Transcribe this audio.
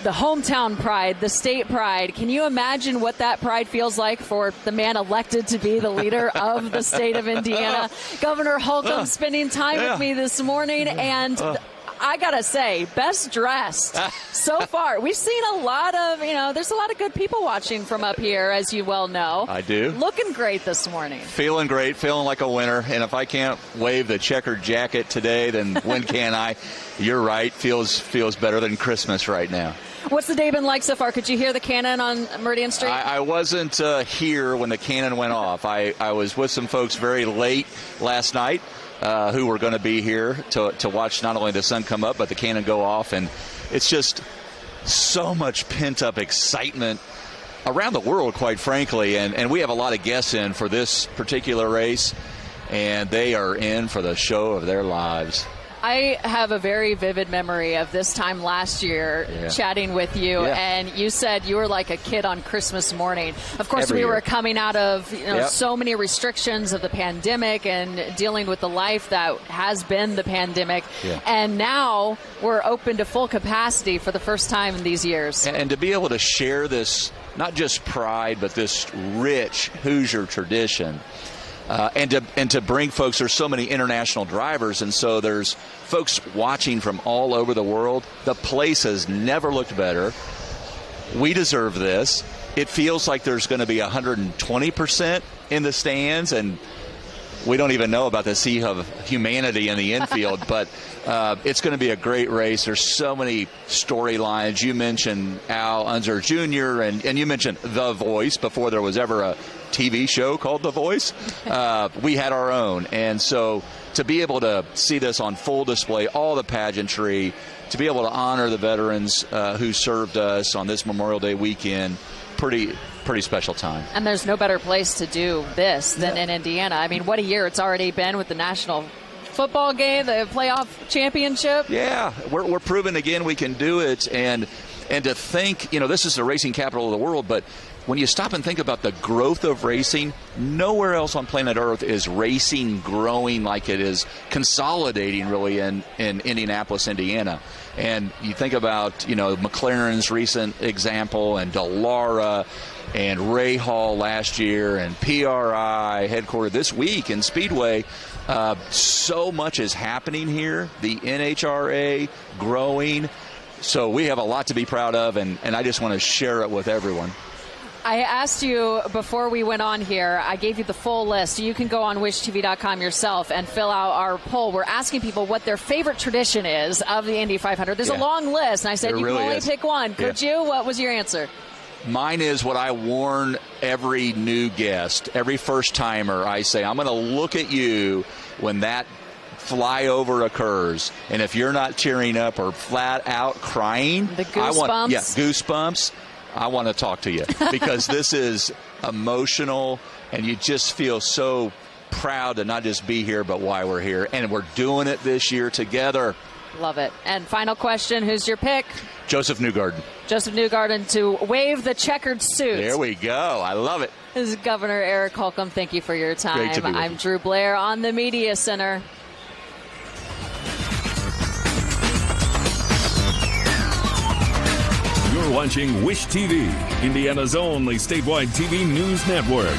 the hometown pride, the state pride. Can you imagine what that pride feels like for the man elected to be the leader of the state of Indiana? Governor Holcomb spending time with me this morning, and I gotta say, best dressed so far. We've seen a lot of, there's a lot of good people watching from up here, as you well know. I do. Looking great this morning. Feeling great, feeling like a winner. And if I can't wave the checkered jacket today, then when can I? You're right. Feels better than Christmas right now. What's the day been like so far? Could you hear the cannon on Meridian Street? I wasn't here when the cannon went off. I was with some folks very late last night. Who were going to be here to watch not only the sun come up, but the cannon go off. And it's just so much pent-up excitement around the world, quite frankly. And we have a lot of guests in for this particular race, and they are in for the show of their lives. I have a very vivid memory of this time last year chatting with you, and you said you were like a kid on Christmas morning. Of course, we were coming out of so many restrictions of the pandemic and dealing with the life that has been the pandemic, and now we're open to full capacity for the first time in these years. And to be able to share this, not just pride, but this rich Hoosier tradition. And to bring folks, there's so many international drivers, and so there's folks watching from all over the world. The place has never looked better. We deserve this. It feels like there's going to be 120% in the stands, and we don't even know about the sea of humanity in the infield, but it's going to be a great race. There's so many storylines. You mentioned Al Unser Jr., and you mentioned The Voice before there was ever a TV show called The Voice. We had our own. And so to be able to see this on full display, all the pageantry, to be able to honor the veterans who served us on this Memorial Day weekend, pretty special time. And there's no better place to do this than in Indiana. I mean, what a year it's already been with the national football game, the playoff championship. Yeah, we're proving again we can do it. And to think, this is the racing capital of the world, but when you stop and think about the growth of racing, nowhere else on planet Earth is racing growing like it is consolidating really in Indianapolis, Indiana. And you think about, McLaren's recent example and Dallara and Ray Hall last year and PRI headquartered this week in Speedway. So much is happening here. The NHRA growing. So we have a lot to be proud of, and I just want to share it with everyone. I asked you before we went on here, I gave you the full list. You can go on wishtv.com yourself and fill out our poll. We're asking people what their favorite tradition is of the Indy 500. There's a long list, and I said you can only pick one. Could you? What was your answer? Mine is what I warn every new guest, every first-timer. I say, I'm going to look at you when that flyover occurs, and if you're not tearing up or flat out crying, the goosebumps. Goosebumps. I want to talk to you because this is emotional, and you just feel so proud to not just be here, but why we're here. And we're doing it this year together. Love it. And final question, who's your pick? Joseph Newgarden. Joseph Newgarden to wave the checkered suit. There we go. I love it. This is Governor Eric Holcomb. Thank you for your time. Great to be with I'm you. Drew Blair on the Media Center. You're watching Wish TV, Indiana's only statewide TV news network.